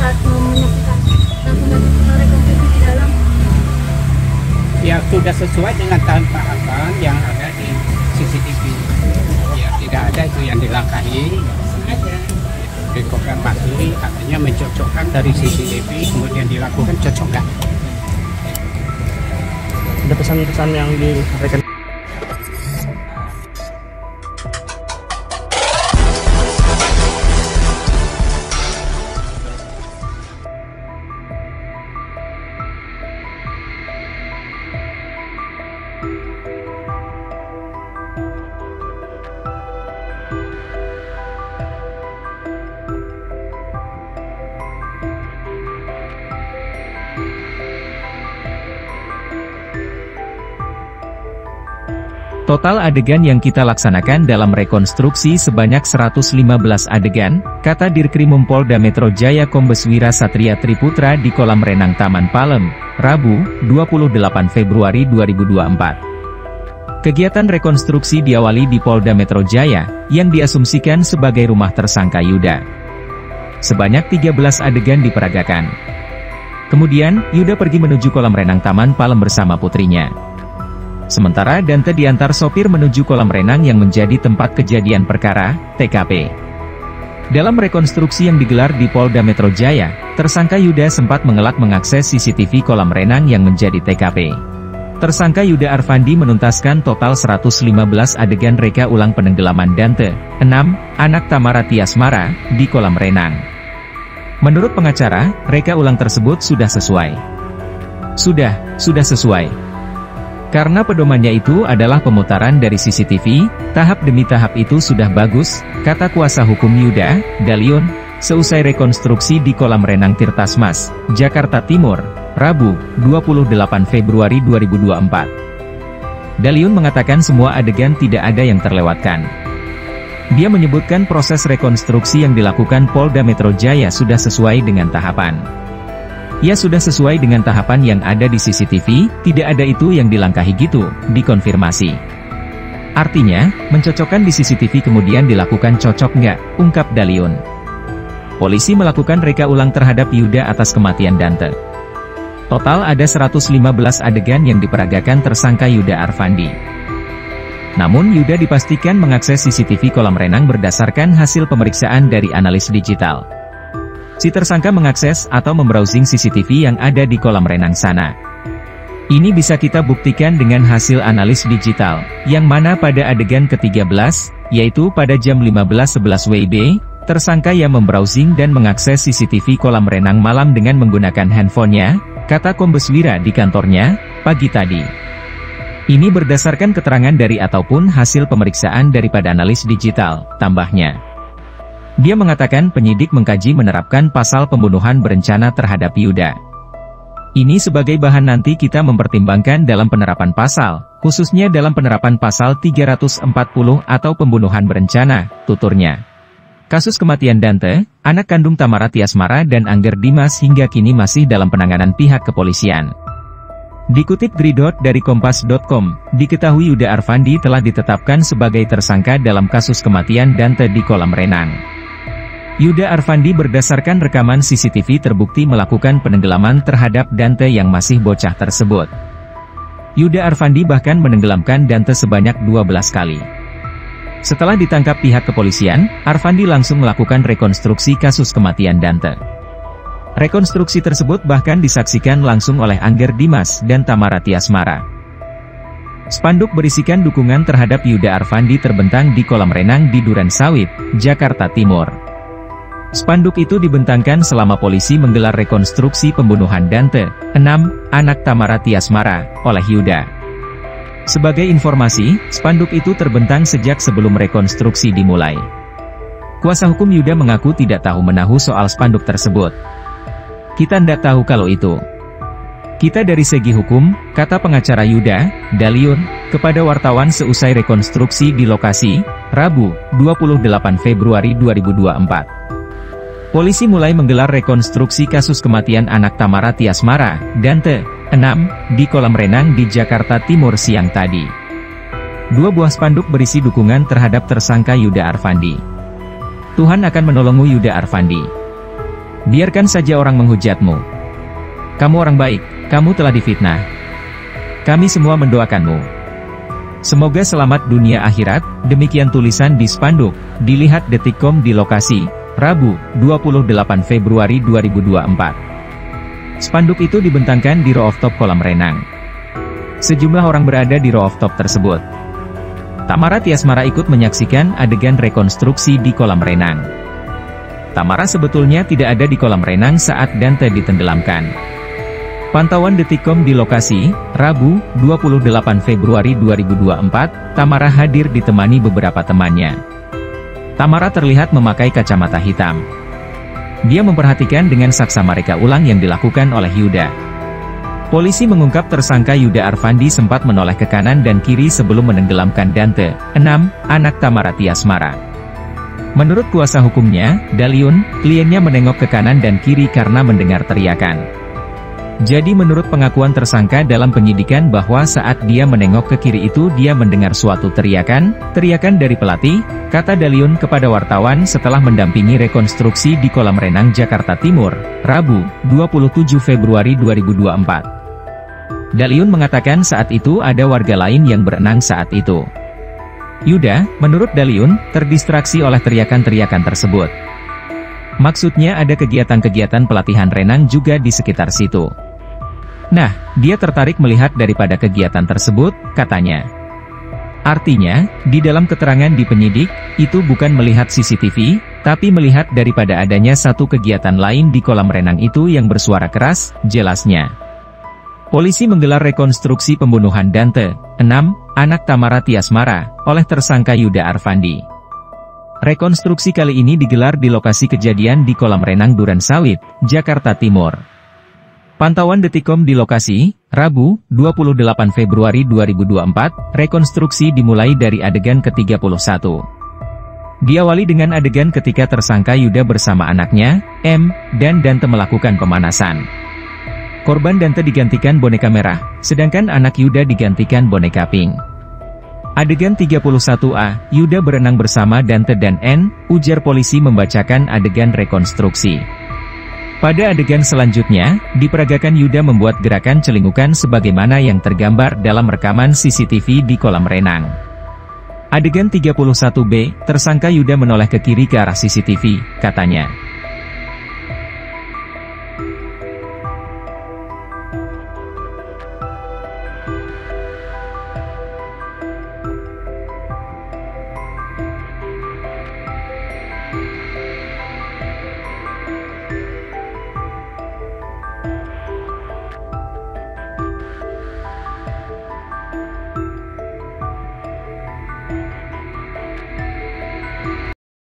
saat mau menyaksikan langsung rekonstruksi di dalam? Ya sudah sesuai dengan tahapan yang ada di CCTV. Ya tidak ada itu yang dilangkahi, sengaja dikonfirmasi, artinya mencocokkan dari CCTV kemudian dilakukan cocok nggak? Ada pesan-pesan yang disampaikan? Total adegan yang kita laksanakan dalam rekonstruksi sebanyak 115 adegan, kata Dirkrimum Polda Metro Jaya Kombes Wira Satria Triputra di kolam renang Taman Palem, Rabu, 28 Februari 2024. Kegiatan rekonstruksi diawali di Polda Metro Jaya, yang diasumsikan sebagai rumah tersangka Yuda. Sebanyak 13 adegan diperagakan. Kemudian, Yuda pergi menuju kolam renang Taman Palem bersama putrinya. Sementara Dante diantar sopir menuju kolam renang yang menjadi tempat kejadian perkara, TKP. Dalam rekonstruksi yang digelar di Polda Metro Jaya, tersangka Yuda sempat mengelak mengakses CCTV kolam renang yang menjadi TKP. Tersangka Yuda Arfandi menuntaskan total 115 adegan reka ulang penenggelaman Dante, 6, anak Tamara Tiasmara, di kolam renang. Menurut pengacara, reka ulang tersebut sudah sesuai. Sudah sesuai. Karena pedomannya itu adalah pemutaran dari CCTV, tahap demi tahap itu sudah bagus, kata kuasa hukum Yuda, Dalion, seusai rekonstruksi di kolam renang Tirtasmas, Jakarta Timur, Rabu, 28 Februari 2024. Dalion mengatakan semua adegan tidak ada yang terlewatkan. Dia menyebutkan proses rekonstruksi yang dilakukan Polda Metro Jaya sudah sesuai dengan tahapan. Ya sudah sesuai dengan tahapan yang ada di CCTV, tidak ada itu yang dilangkahi gitu, dikonfirmasi. Artinya, mencocokkan di CCTV kemudian dilakukan cocok nggak, ungkap Dalion. Polisi melakukan reka ulang terhadap Yuda atas kematian Dante. Total ada 115 adegan yang diperagakan tersangka Yuda Arfandi. Namun Yuda dipastikan mengakses CCTV kolam renang berdasarkan hasil pemeriksaan dari analis digital. Si tersangka mengakses atau membrowsing CCTV yang ada di kolam renang sana. Ini bisa kita buktikan dengan hasil analis digital, yang mana pada adegan ke-13, yaitu pada jam 15.11 WIB, tersangka yang membrowsing dan mengakses CCTV kolam renang malam dengan menggunakan handphonenya, kata Kombes Wira di kantornya, pagi tadi. Ini berdasarkan keterangan dari ataupun hasil pemeriksaan daripada analis digital, tambahnya. Dia mengatakan penyidik mengkaji menerapkan pasal pembunuhan berencana terhadap Yuda. Ini sebagai bahan nanti kita mempertimbangkan dalam penerapan pasal, khususnya dalam penerapan pasal 340 atau pembunuhan berencana, tuturnya. Kasus kematian Dante, anak kandung Tamara Tiasmara dan Angger Dimas hingga kini masih dalam penanganan pihak kepolisian. Dikutip Gridot dari Kompas.com, diketahui Yuda Arfandi telah ditetapkan sebagai tersangka dalam kasus kematian Dante di kolam renang. Yuda Arfandi berdasarkan rekaman CCTV terbukti melakukan penenggelaman terhadap Dante yang masih bocah tersebut. Yuda Arfandi bahkan menenggelamkan Dante sebanyak 12 kali. Setelah ditangkap pihak kepolisian, Arfandi langsung melakukan rekonstruksi kasus kematian Dante. Rekonstruksi tersebut bahkan disaksikan langsung oleh Angger Dimas dan Tamara Tiasmara. Spanduk berisikan dukungan terhadap Yuda Arfandi terbentang di kolam renang di Duren Sawit, Jakarta Timur. Spanduk itu dibentangkan selama polisi menggelar rekonstruksi pembunuhan Dante, 6, anak Tamara Tiasmara, oleh Yuda. Sebagai informasi, spanduk itu terbentang sejak sebelum rekonstruksi dimulai. Kuasa hukum Yuda mengaku tidak tahu menahu soal spanduk tersebut. Kita ndak tahu kalau itu. Kita dari segi hukum, kata pengacara Yuda, Dalion, kepada wartawan seusai rekonstruksi di lokasi, Rabu, 28 Februari 2024. Polisi mulai menggelar rekonstruksi kasus kematian anak Tamara Tiasmara, Dante, 6, di kolam renang di Jakarta Timur siang tadi. 2 buah spanduk berisi dukungan terhadap tersangka Yuda Arfandi. Tuhan akan menolongmu Yuda Arfandi. Biarkan saja orang menghujatmu. Kamu orang baik, kamu telah difitnah. Kami semua mendoakanmu. Semoga selamat dunia akhirat, demikian tulisan di spanduk, dilihat Detikcom di lokasi, Rabu, 28 Februari 2024. Spanduk itu dibentangkan di rooftop kolam renang. Sejumlah orang berada di rooftop tersebut. Tamara Tiasmara ikut menyaksikan adegan rekonstruksi di kolam renang. Tamara sebetulnya tidak ada di kolam renang saat Dante ditenggelamkan. Pantauan Detikcom di lokasi, Rabu, 28 Februari 2024, Tamara hadir ditemani beberapa temannya. Tamara terlihat memakai kacamata hitam. Dia memperhatikan dengan saksama reka ulang yang dilakukan oleh Yuda. Polisi mengungkap tersangka Yuda Arfandi sempat menoleh ke kanan dan kiri sebelum menenggelamkan Dante, 6, anak Tamara Tiasmara. Menurut kuasa hukumnya, Daliun, kliennya menengok ke kanan dan kiri karena mendengar teriakan. Jadi menurut pengakuan tersangka dalam penyidikan bahwa saat dia menengok ke kiri itu dia mendengar suatu teriakan dari pelatih, kata Daliun kepada wartawan setelah mendampingi rekonstruksi di kolam renang Jakarta Timur, Rabu, 27 Februari 2024. Daliun mengatakan saat itu ada warga lain yang berenang saat itu. Yuda, menurut Daliun, terdistraksi oleh teriakan-teriakan tersebut. Maksudnya ada kegiatan-kegiatan pelatihan renang juga di sekitar situ. Nah, dia tertarik melihat daripada kegiatan tersebut, katanya. Artinya, di dalam keterangan di penyidik, itu bukan melihat CCTV, tapi melihat daripada adanya satu kegiatan lain di kolam renang itu yang bersuara keras, jelasnya. Polisi menggelar rekonstruksi pembunuhan Dante, 6, anak Tamara Tiasmara, oleh tersangka Yuda Arfandi. Rekonstruksi kali ini digelar di lokasi kejadian di kolam renang Duren Sawit, Jakarta Timur. Pantauan Detikcom di lokasi, Rabu, 28 Februari 2024, rekonstruksi dimulai dari adegan ke-31. Diawali dengan adegan ketika tersangka Yuda bersama anaknya, M, dan Dante melakukan pemanasan. Korban Dante digantikan boneka merah, sedangkan anak Yuda digantikan boneka pink. Adegan 31A, Yuda berenang bersama Dante dan N, ujar polisi membacakan adegan rekonstruksi. Pada adegan selanjutnya, diperagakan Yuda membuat gerakan celingukan sebagaimana yang tergambar dalam rekaman CCTV di kolam renang. Adegan 31B, tersangka Yuda menoleh ke kiri ke arah CCTV, katanya.